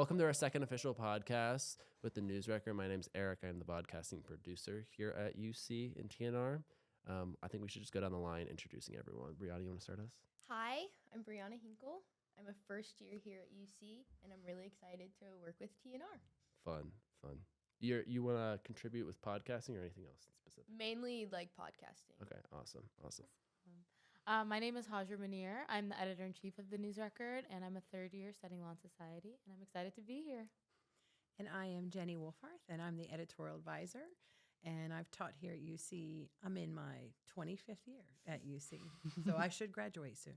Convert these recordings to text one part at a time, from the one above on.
Welcome to our second official podcast with the News Record. My name's Eric. I'm the broadcasting producer here at UC in TNR. I think we should just go down the line introducing everyone. Brianna, you want to start us? Hi, I'm Brianna Hinkle. I'm a first year here at UC, and I'm really excited to work with TNR. Fun. You want to contribute with podcasting or anything else in specific? Mainly like podcasting. Okay, awesome. My name is Hajar Munir. I'm the editor-in-chief of the News Record, and I'm a third year studying law and society, and I'm excited to be here. And I am Jenny Wolfarth, and I'm the editorial advisor. And I've taught here at UC. I'm in my 25th year at UC, so I should graduate soon.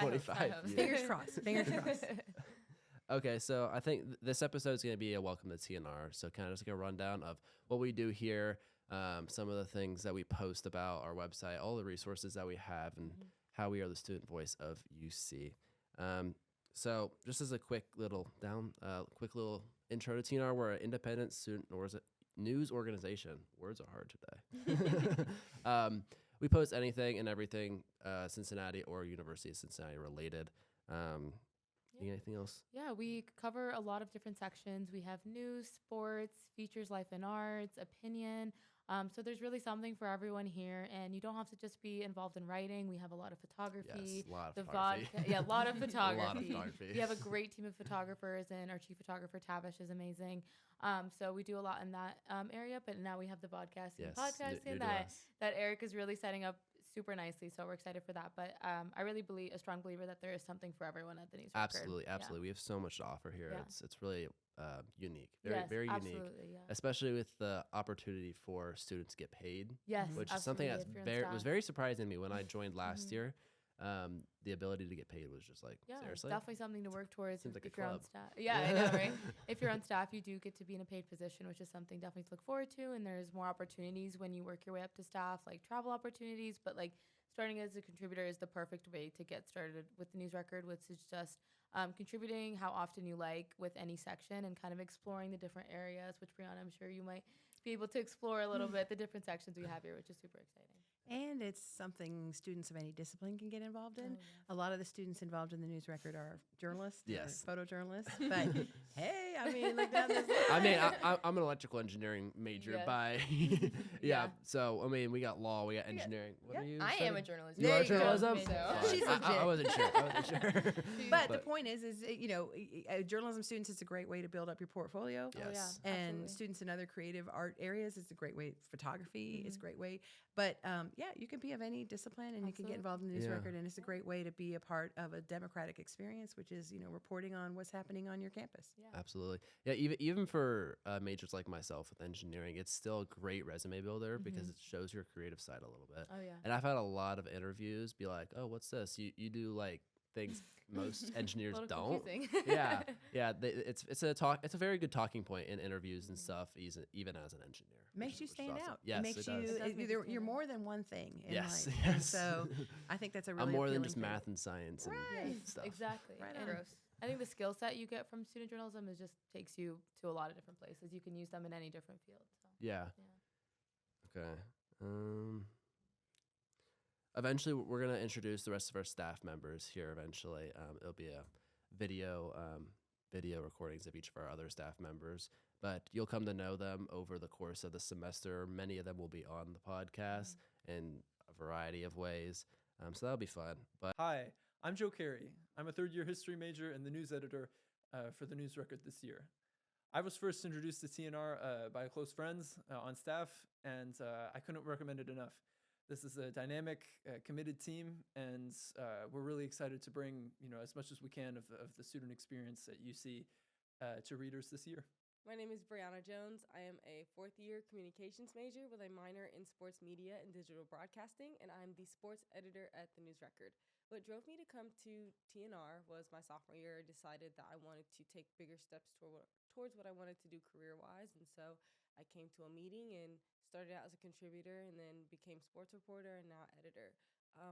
25 years. Fingers crossed. Fingers crossed. Okay, so I think this episode is going to be a welcome to TNR. So kind of just like a rundown of what we do here, some of the things that we post about our website, all the resources that we have, and how we are the student voice of UC. So just as a quick little intro to TNR, we're an independent student news organization. Words are hard today. We post anything and everything Cincinnati or University of Cincinnati related. Anything else? Yeah, we cover a lot of different sections. We have news, sports, features, life and arts, opinion. So there's really something for everyone here, and you don't have to just be involved in writing. We have a lot of photography. Yes, a lot of photography. A lot of photography. A lot of photography. We have a great team of photographers, and our chief photographer, Tavish, is amazing. So we do a lot in that area, but now we have the podcasting that Eric is really setting up super nicely. So we're excited for that. But I really believe, a strong believer that there is something for everyone at the News Record. Absolutely. We have so much to offer here. Yeah. It's really unique, very unique, especially with the opportunity for students to get paid. Yes, which is something that's was very surprising to me when I joined last year. The ability to get paid was just like, seriously? Definitely something to work towards Seems like if a you're on club. staff. Yeah, I know, right? If you're on staff, you do get to be in a paid position, which is something definitely to look forward to. And there's more opportunities when you work your way up to staff, like travel opportunities. But like starting as a contributor is the perfect way to get started with the News Record, which is just contributing how often you like with any section and kind of exploring the different areas, which Brianna, I'm sure you might be able to explore a little bit, the different sections we have here, which is super exciting. And it's something students of any discipline can get involved in. A lot of the students involved in the News Record are journalists, or photojournalists. But hey, I mean, look down this line. I mean, I'm an electrical engineering major by, So, I mean, we got law, we got engineering. What are you I studying? am a journalism. You are journalism? She's legit. I wasn't sure. But the point is journalism students, it's a great way to build up your portfolio. Yes. And absolutely. students in other creative art areas, it's a great way. Photography is a great way. But you can be of any discipline and you can get involved in the News Record, and it's a great way to be a part of a democratic experience, which is reporting on what's happening on your campus. Yeah. Absolutely. Yeah, even for majors like myself with engineering, it's still a great resume builder because it shows your creative side a little bit. Oh, yeah. And I've had a lot of interviews be like, "Oh, what's this? You do like things most engineers don't." Yeah. It's a very good talking point in interviews and stuff, even as an engineer. Makes you stand awesome. out. Yes, it makes you're more than one thing in life. And so I think that's a really I'm more than appealing just thing. math and science and stuff. Exactly. Right And on. I think the skill set you get from student journalism is just takes you to a lot of different places. You can use them in any different field. So. Yeah. Okay. Eventually, we're gonna introduce the rest of our staff members here. Eventually, it'll be a video recordings of each of our other staff members. But you'll come to know them over the course of the semester. Many of them will be on the podcast in a variety of ways. So that'll be fun. But Hi, I'm Joe Carey. I'm a third-year history major and the news editor for the News Record this year. I was first introduced to TNR by close friends on staff, and I couldn't recommend it enough. This is a dynamic, committed team, and we're really excited to bring as much as we can of the student experience at UC to readers this year. My name is Brianna Jones. I am a fourth-year communications major with a minor in sports media and digital broadcasting, and I'm the sports editor at the News Record. What drove me to come to TNR was my sophomore year. I decided that I wanted to take bigger steps towards what I wanted to do career-wise, and so I came to a meeting and started out as a contributor and then became sports reporter and now editor.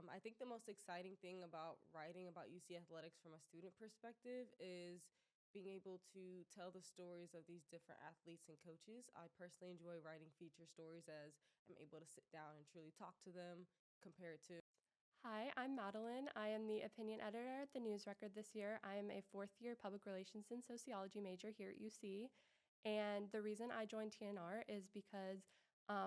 I think the most exciting thing about writing about UC athletics from a student perspective is being able to tell the stories of these different athletes and coaches. I personally enjoy writing feature stories as I'm able to sit down and truly talk to them compared to Hi, I'm Madeline. I am the opinion editor at the News Record this year. I am a fourth year public relations and sociology major here at UC. And the reason I joined TNR is because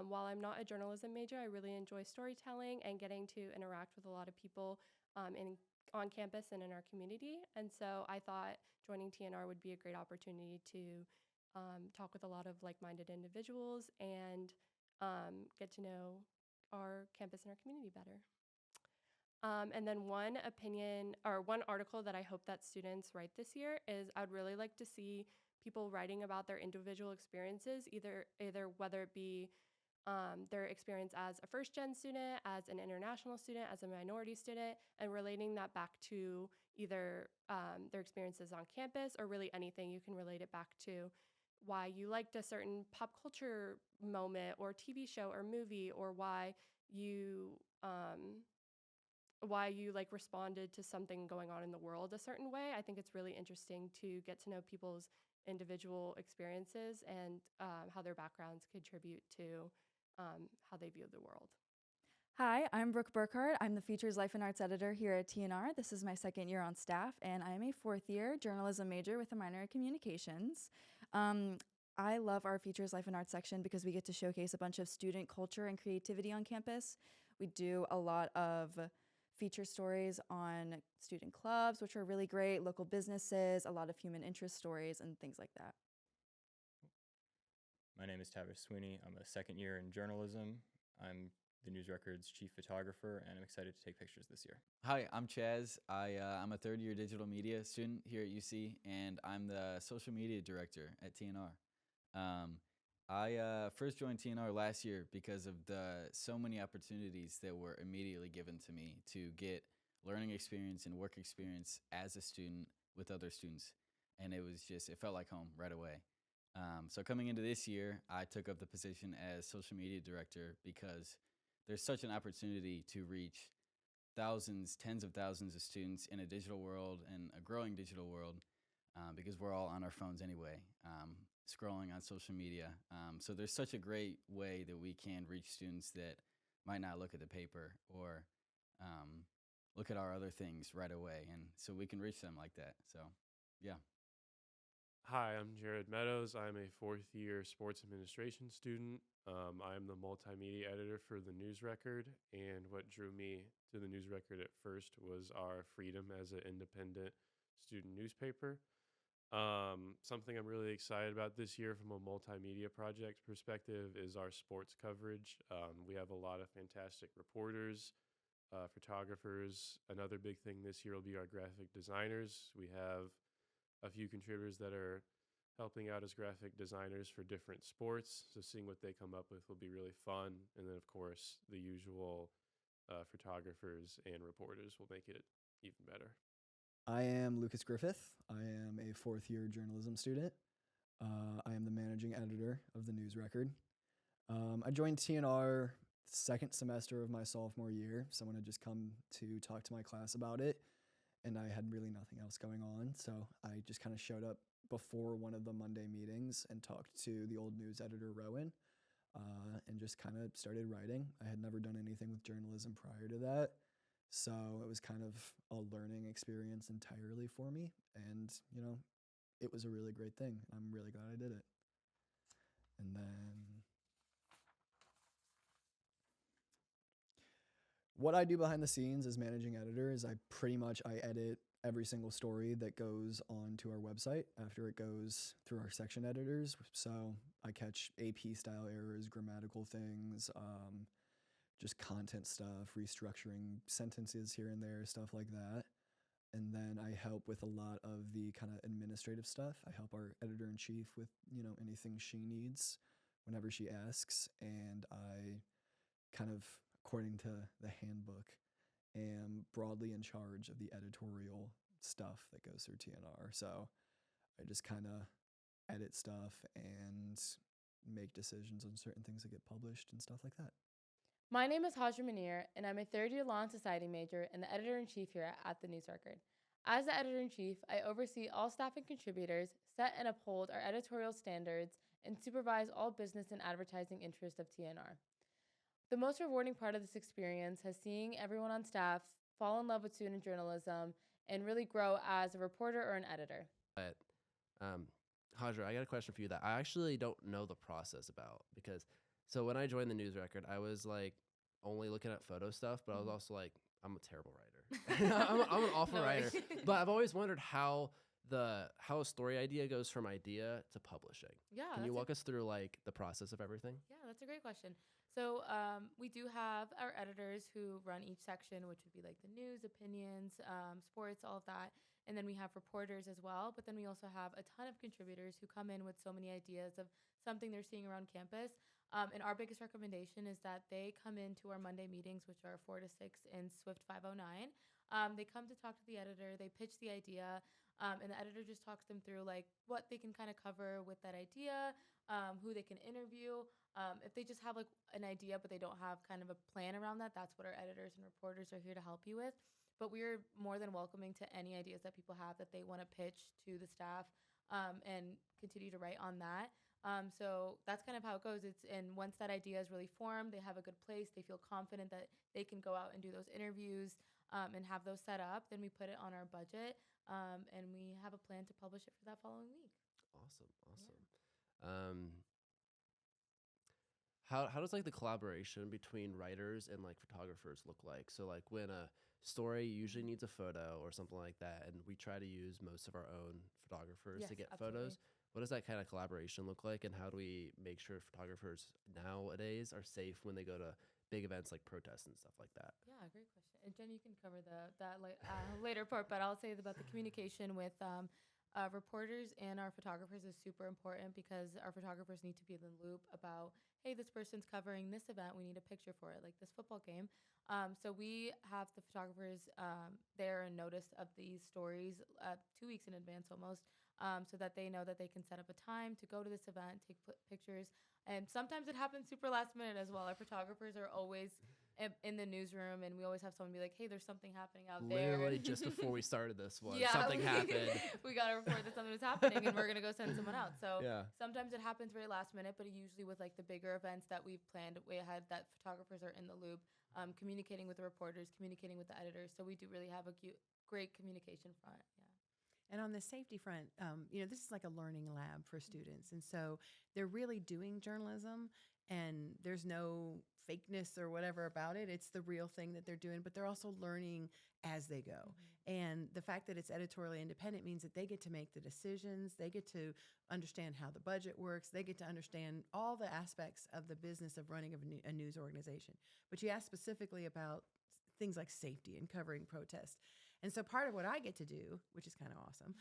while I'm not a journalism major, I really enjoy storytelling and getting to interact with a lot of people on campus and in our community. And so I thought joining TNR would be a great opportunity to talk with a lot of like-minded individuals and get to know our campus and our community better. And then one opinion or one article that I hope that students write this year is I'd really like to see people writing about their individual experiences, either whether it be their experience as a first gen student, as an international student, as a minority student, and relating that back to either their experiences on campus or really anything. You can relate it back to why you liked a certain pop culture moment or TV show or movie, or why you like responded to something going on in the world a certain way. I think it's really interesting to get to know people's individual experiences and how their backgrounds contribute to how they view the world. Hi, I'm Brooke Burkhardt. I'm the Features Life and Arts editor here at TNR. This is my second year on staff, and I am a fourth year journalism major with a minor in communications. I love our Features Life and Arts section because we get to showcase a bunch of student culture and creativity on campus. We do a lot of feature stories on student clubs, which are really great, local businesses, a lot of human interest stories, and things like that. My name is Tavis Sweeney. I'm a second year in journalism. I'm the News Record's chief photographer, and I'm excited to take pictures this year. Hi, I'm Chaz. I'm a third year digital media student here at UC, and I'm the social media director at TNR. I first joined TNR last year because of the so many opportunities that were immediately given to me to get learning experience and work experience as a student with other students. And it felt like home right away. So coming into this year, I took up the position as social media director because there's such an opportunity to reach thousands, tens of thousands of students in a digital world and a growing digital world because we're all on our phones anyway. Scrolling on social media. So there's such a great way that we can reach students that might not look at the paper or look at our other things right away. And so we can reach them like that. So, yeah. Hi, I'm Jared Meadows. I'm a fourth year sports administration student. I'm the multimedia editor for the News Record. And what drew me to the News Record at first was our freedom as an independent student newspaper. Something I'm really excited about this year from a multimedia project perspective is our sports coverage. We have a lot of fantastic reporters, photographers. Another big thing this year will be our graphic designers. We have a few contributors that are helping out as graphic designers for different sports. So seeing what they come up with will be really fun. And then, of course, the usual photographers and reporters will make it even better. I am Lucas Griffith. I am a fourth year journalism student. I am the managing editor of the News Record. I joined TNR second semester of my sophomore year. Someone had just come to talk to my class about it, and I had really nothing else going on. So I just kind of showed up before one of the Monday meetings and talked to the old news editor, Rowan, and just kind of started writing. I had never done anything with journalism prior to that. So it was kind of a learning experience entirely for me. And, it was a really great thing. I'm really glad I did it. And then what I do behind the scenes as managing editor is I edit every single story that goes onto our website after it goes through our section editors. So I catch AP style errors, grammatical things, just content stuff, restructuring sentences here and there, stuff like that. And then I help with a lot of the kind of administrative stuff. I help our editor-in-chief with, anything she needs whenever she asks. And I kind of, according to the handbook, am broadly in charge of the editorial stuff that goes through TNR. So I just kind of edit stuff and make decisions on certain things that get published and stuff like that. My name is Hajra Munir, and I'm a third-year Law and Society major and the editor-in-chief here at the News Record. As the editor-in-chief, I oversee all staff and contributors, set and uphold our editorial standards, and supervise all business and advertising interests of TNR. the most rewarding part of this experience has seeing everyone on staff fall in love with student journalism and really grow as a reporter or an editor. But Hajra, I got a question for you that I actually don't know the process about, because so when I joined the News Record, I was like only looking at photo stuff, but I was also like, I'm a terrible writer. I'm an awful No writer. way. But I've always wondered how a story idea goes from idea to publishing. Yeah. Can you that's a walk us through like the process of everything? Yeah, that's a great question. So we do have our editors who run each section, which would be like the news, opinions, sports, all of that. And then we have reporters as well. But then we also have a ton of contributors who come in with so many ideas of something they're seeing around campus. And our biggest recommendation is that they come into our Monday meetings, which are 4 to 6 in Swift 509. They come to talk to the editor, they pitch the idea, and the editor just talks them through like what they can kind of cover with that idea, who they can interview. If they just have like an idea but they don't have kind of a plan around that, that's what our editors and reporters are here to help you with. But we're more than welcoming to any ideas that people have that they want to pitch to the staff, and continue to write on that. So that's kind of how it goes. And once that idea is really formed, they have a good place, they feel confident that they can go out and do those interviews, and have those set up. Then we put it on our budget, and we have a plan to publish it for that following week. Awesome. How does like the collaboration between writers and like photographers look like? So like when a story usually needs a photo or something like that, and we try to use most of our own photographers to Yes, get absolutely. photos. What does that kind of collaboration look like, and how do we make sure photographers nowadays are safe when they go to big events like protests and stuff like that? Yeah, great question. And Jen, you can cover that later part, but I'll say about the communication with reporters and our photographers is super important, because our photographers need to be in the loop about, hey, this person's covering this event, we need a picture for it, like this football game. So we have the photographers there and notice of these stories 2 weeks in advance almost, so that they know that they can set up a time to go to this event, take pictures. And sometimes it happens super last minute as well. Our photographers are always in the newsroom, and we always have someone be like, hey, there's something happening out there. Literally just before we started this one, Yeah, something happened. We got to report that something was happening, and we're going to go send someone out. So Yeah. sometimes it happens very last minute, but usually with like the bigger events that we've planned way ahead, that photographers are in the loop, communicating with the reporters, communicating with the editors. So we do really have a great communication front. Yeah. And on the safety front, this is like a learning lab for students. And so they're really doing journalism, and there's no fakeness or whatever about it. It's the real thing that they're doing, but they're also learning as they go. Mm-hmm. And the fact that it's editorially independent means that they get to make the decisions. They get to understand how the budget works. They get to understand all the aspects of the business of running a news organization. But you asked specifically about things like safety and covering protests. And so part of what I get to do, which is kind of awesome,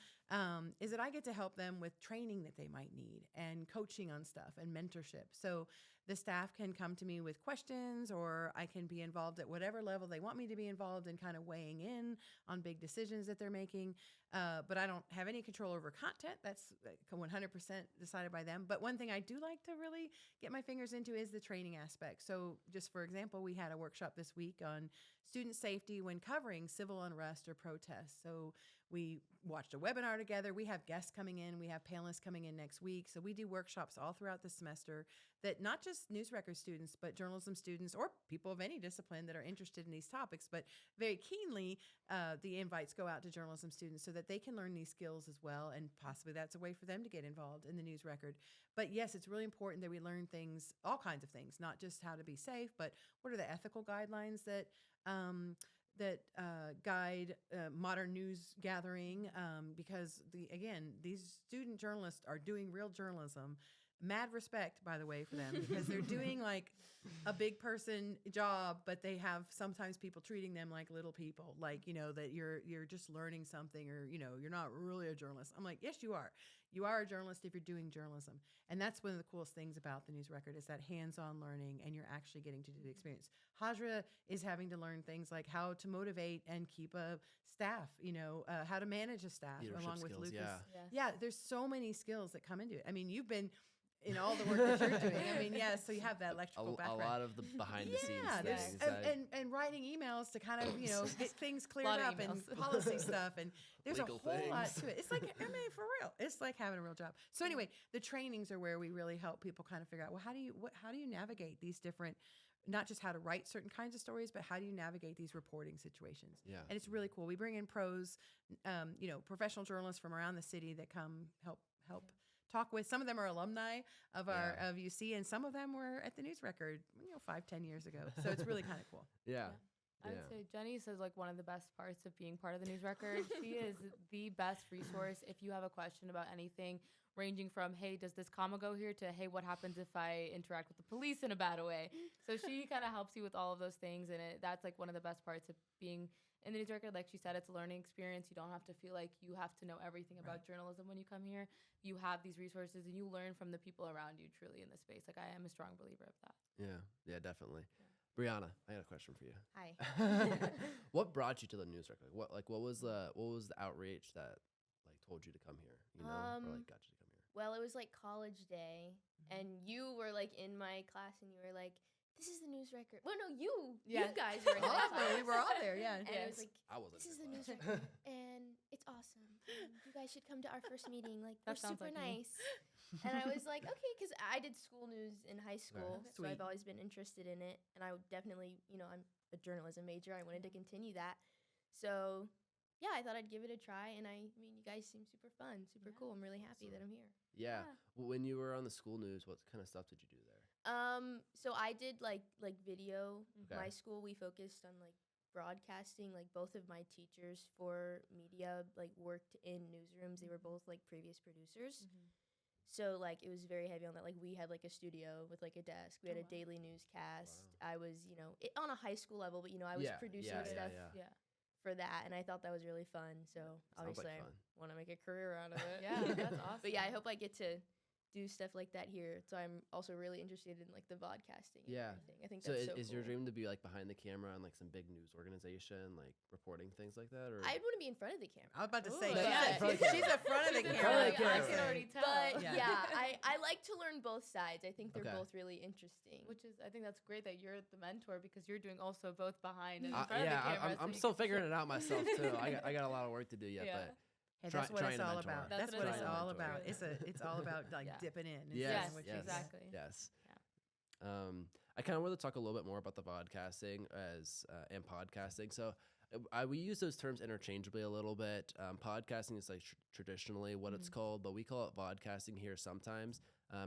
is that I get to help them with training that they might need and coaching on stuff and mentorship. So the staff can come to me with questions, or I can be involved at whatever level they want me to be involved in, kind of weighing in on big decisions that they're making. But I don't have any control over content. That's 100% decided by them. But one thing I do like to really get my fingers into is the training aspect. So just for example, we had a workshop this week on student safety when covering civil unrest or protests. So we watched a webinar together. We have guests coming in. We have panelists coming in next week. So we do workshops all throughout the semester that not just news record students, but journalism students or people of any discipline that are interested in these topics, but very keenly, the invites go out to journalism students so that they can learn these skills as well. And possibly that's a way for them to get involved in the news record. But yes, it's really important that we learn things, all kinds of things, not just how to be safe, but what are the ethical guidelines that guide modern news gathering, because these student journalists are doing real journalism. Mad respect, by the way, for them, because they're doing like a big person job, but they have sometimes people treating them like little people, like, that you're just learning something, or, you're not really a journalist. I'm like, yes, you are. You are a journalist if you're doing journalism. And that's one of the coolest things about the News Record is that hands-on learning, and you're actually getting to do the experience. Hajra is having to learn things like how to motivate and keep a staff, how to manage a staff. Leadership along with skills, Lucas. yeah. Yeah, there's so many skills that come into it. I mean, you've been in all the work that you're doing. I mean, yeah, so you have that electrical background. A lot of the behind the scenes things. And writing emails to kind of, get things cleared Lot of up and emails. policy stuff. And there's Legal a whole lot things. to it. It's like, for real. It's like having a real job. So anyway, the trainings are where we really help people kind of figure out, well, how do you navigate these different not just how to write certain kinds of stories, but how do you navigate these reporting situations. Yeah. And it's really cool. We bring in pros, professional journalists from around the city that come help talk with. Some of them are alumni of of UC, and some of them were at the News Record, 5-10 years ago. So it's really kind of cool. Yeah. I would say Jenny says like one of the best parts of being part of the News Record. She is the best resource if you have a question about anything, ranging from, hey, does this comma go here, to, hey, what happens if I interact with the police in a bad way? So she kind of helps you with all of those things, and that's like one of the best parts of being in the News Record. Like she said, it's a learning experience. You don't have to feel like you have to know everything about journalism when you come here. You have these resources, and you learn from the people around you truly in this space. Like I am a strong believer of that. Yeah, definitely. Brianna, I got a question for you. Hi. What brought you to the News Record? What was the outreach that like told you to come here? Or like got you to come here? Well, it was like college day, and you were like in my class, and you were like, "This is the News Record." Well, no, you guys were in my class. We were all there, yeah. And it was like, I wasn't. "This is the News Record, and it's awesome. And you guys should come to our first meeting. Like, That we're sounds super like me. nice." And I was like, okay, because I did school news in high school, so Sweet. I've always been interested in it. And I would definitely, I'm a journalism major. I wanted to continue that. So, yeah, I thought I'd give it a try. And I mean, you guys seem super fun, super cool. I'm really happy that I'm here. Yeah. Well, when you were on the school news, what kind of stuff did you do there? So I did like video. Okay. My school, we focused on like broadcasting. Like both of my teachers for media like worked in newsrooms. They were both like previous producers. So like it was very heavy on that. Like we had like a studio with like a desk. We had a daily newscast. I was, on a high school level, but I was producing stuff for that, and I thought that was really fun. So obviously like I fun. want to make a career out of it. Yeah, that's awesome. But yeah, I hope I get to do stuff like that here. So I'm also really interested in like the vodcasting and everything. I think So that's is cool. your dream to be like behind the camera on like some big news organization, like reporting things like that? Or I'd want to be in front of the camera. I was about to say, yeah. she's in front of the She's in camera. front of the camera. I can already tell. But Yeah. I like to learn both sides. I think they're Okay. both really interesting. Which is, I think that's great that you're the mentor because you're doing also both behind and in front of the yeah, camera. I'm still figuring it out myself too. I got a lot of work to do yet, Yeah. but Hey, that's what trying it's to all mentor. about. That's That's what what it's it's all all about. about. It's all about like Yeah. dipping in. And Yes, seeing what yes, you got. exactly. Yes. I kind of want to talk a little bit more about the vodcasting and podcasting. So we use those terms interchangeably a little bit. Podcasting is like traditionally what it's called, but we call it vodcasting here sometimes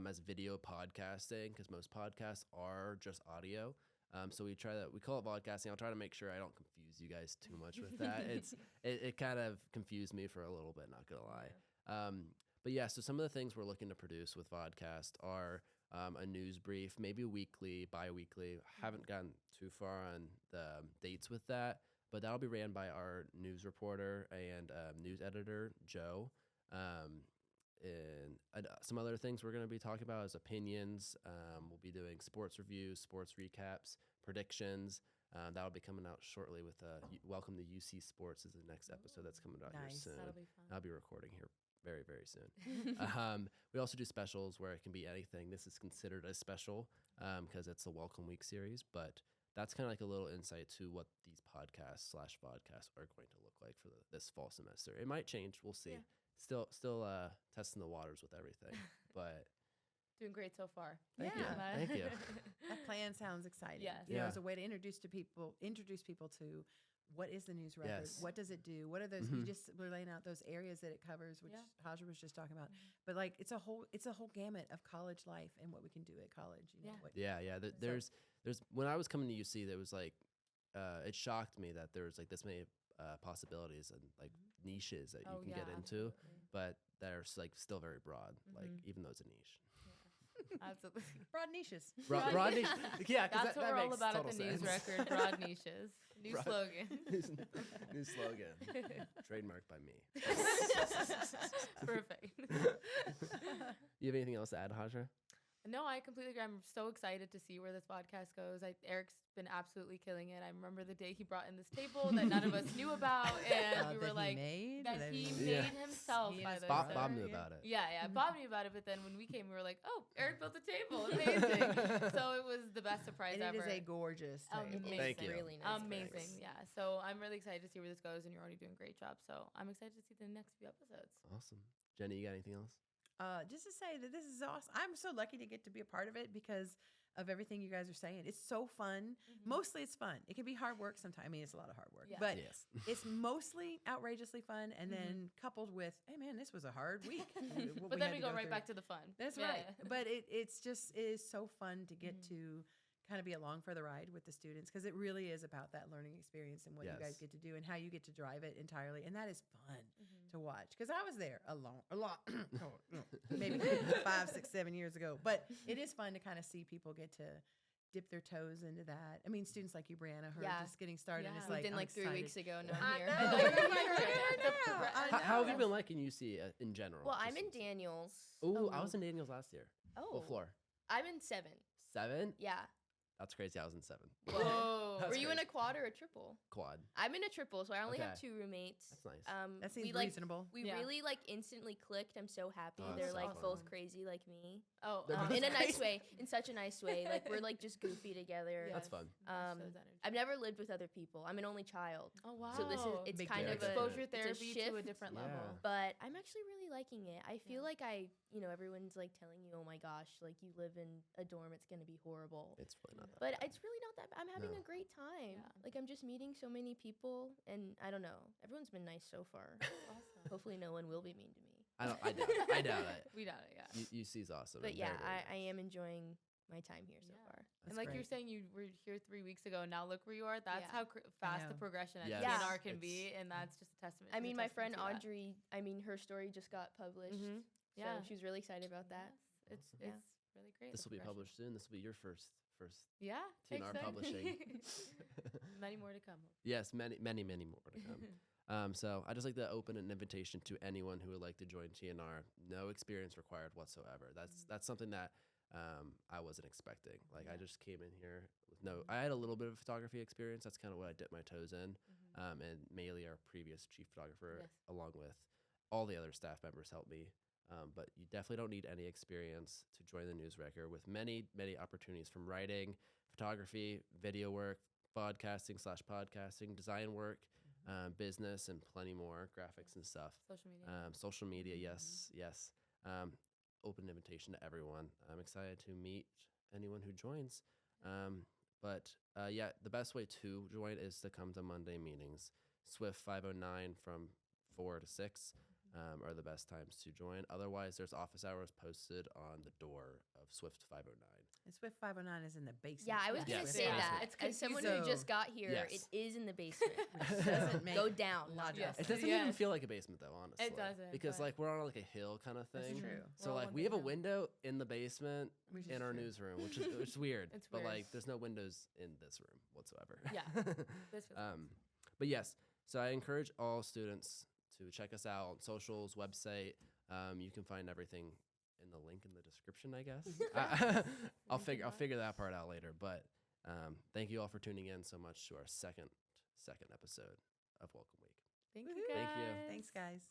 as video podcasting because most podcasts are just audio. So we call it vodcasting. I'll try to make sure I don't confuse you guys too much with that. It kind of confused me for a little bit, not gonna lie. But yeah, so some of the things we're looking to produce with vodcast are a news brief, maybe weekly, bi-weekly. Haven't gotten too far on the dates with that, but that'll be ran by our news reporter and news editor, Joe. And some other things we're going to be talking about is opinions. We'll be doing sports reviews, sports recaps, predictions. That'll be coming out shortly with Welcome to UC Sports is the next episode that's coming out here Nice. soon. That'll be fun. I'll be recording here very, very soon. We also do specials where it can be anything. This is considered a special because it's a Welcome Week series, but that's kind of like a little insight to what these podcasts/vodcasts are going to look like for this fall semester. It might change. We'll see. Yeah. Still testing the waters with everything, but Doing great so far. thank you. Yeah. Thank you. That plan sounds exciting. Yes. Yeah. As a way to introduce people to what is the news record? Yes. What does it do? What are those? You just were laying out those areas that it covers, which Haja was just talking about. But like, it's a whole gamut of college life and what we can do at college. You know, Yeah. Yeah. There's when I was coming to UC, there was like, it shocked me that there was like this many possibilities and like niches that you can get into, but they're like still very broad. Like even though it's a niche. Absolutely. broad niches. Broad niche. Yeah, 'cause That's what that we're all makes about at total the News sense. Record. Broad niches. New Broad- slogan. New slogan. Trademarked by me. Perfect. You have anything else to add, Haja? No, I completely agree. I'm so excited to see where this podcast goes. Eric's been absolutely killing it. I remember the day he brought in this table that none of us knew about, and we were like, that he made himself. By the Bob way. knew about it. Yeah. Bob knew about it, but then when we came, we were like, oh, Eric built the table. Amazing. So it was the best surprise And ever. it is a gorgeous table. Amazing. Thank you. Really nice. Amazing. Yeah. So I'm really excited to see where this goes, and you're already doing a great job. So I'm excited to see the next few episodes. Awesome. Jenny, you got anything else? Just to say that this is awesome. I'm so lucky to get to be a part of it because of everything you guys are saying. It's so fun. Mostly it's fun. It can be hard work sometimes. I mean, it's a lot of hard work, Yeah. but Yes. it's mostly outrageously fun. And then coupled with, hey man, this was a hard week. what But then had we to go right through. back to the fun. That's Yeah. right. But it is so fun to get to kind of be along for the ride with the students, because it really is about that learning experience and what you guys Yes. get to do and how you get to drive it entirely. And that is fun to watch, because I was there a lot, maybe 5, 6, 7 years ago. But it is fun to kind of see people get to dip their toes into that. I mean, students like you, Brianna, who are just getting started. And it's Yeah. like, Moved in I'm like 3 excited. weeks ago. Now I I'm here. know. You're like, I know. How have you been liking UC in general? Well, I'm Just- in Daniels. Ooh, I was in Daniels last year. Oh, What floor? I'm in 7. 7? Yeah. That's crazy. I was in 7. Whoa. That's Were you in a crazy. quad or a triple? Quad. I'm in a triple, so I only have Okay. 2 roommates. That's nice. That seems we, like, reasonable. We Yeah. really like instantly clicked. I'm so happy. Oh, that's They're so like fun. both crazy like me. Oh, They're both In a nice crazy. way, in such a nice way. Like we're like just goofy together. That's fun. I've never lived with other people. I'm an only child. Oh wow. So this is it's Big kind deal. of a exposure it's a therapy to a shift, different Yeah. level. but I'm actually really liking it. I feel Yeah. like everyone's like telling you, oh my gosh, like you live in a dorm, it's gonna be horrible. It's really not that But bad. it's really not that bad. I'm having No. a great time. Yeah. Like I'm just meeting so many people, and I don't know. Everyone's been nice so far. Awesome. Hopefully, no one will be mean to me. I doubt it. I doubt it. We got it, yeah. UC's awesome. But and yeah, very, very I nice. am enjoying my time here so Yeah. far. And That's like you were great. saying, you were here 3 weeks ago. Now look where you are. That's Yeah. how fast the know. progression at Yes. TNR Yeah. can be, and that's just a testament. I to mean, the my testament friend to that. Audrey. I mean, her story just got published. Yeah. So she was really excited about that. Yes, it's Yeah. it's really great. This the will be progression. published soon. This will be your first. Yeah, TNR exciting. publishing. Many more to come. Yes, many more to come. So I just like to open an invitation to anyone who would like to join TNR. No experience required whatsoever. That's something that I wasn't expecting. Like I just came in here with no. I had a little bit of photography experience. That's kind of what I dipped my toes in. And Maylee, our previous chief photographer, Yes. along with all the other staff members, helped me. But you definitely don't need any experience to join the News Record, with many opportunities from writing, photography, video work, podcasting, design work, business, and plenty more, graphics and stuff. Social media. Social media, yes. Open invitation to everyone. I'm excited to meet anyone who joins. But the best way to join is to come to Monday meetings. Swift 509 from 4 to 6 are the best times to join. Otherwise, there's office hours posted on the door of Swift 509. And Swift 509 is in the basement. Yeah, I was Yes. gonna Yes. say Yeah. that. It's As someone who confusing. just got here, Yes. it is in the basement. Doesn't make Go down. logic. Yes. It doesn't even Yes. feel like a basement though, honestly. doesn't, because but- like we're on like a hill kind of That's thing. true. So We're all like one we big have a hill. window in the basement Which is in our true. newsroom, which is weird. It's but weird. like there's no windows in this room whatsoever. Yeah. This feels nice. But yes, so I encourage all students to check us out on socials, website. You can find everything in the link in the description, I guess. I'll figure that part out later. But thank you all for tuning in so much to our second episode of Welcome Week. Thank you, Woohoo. guys. Thank you. Thanks, guys.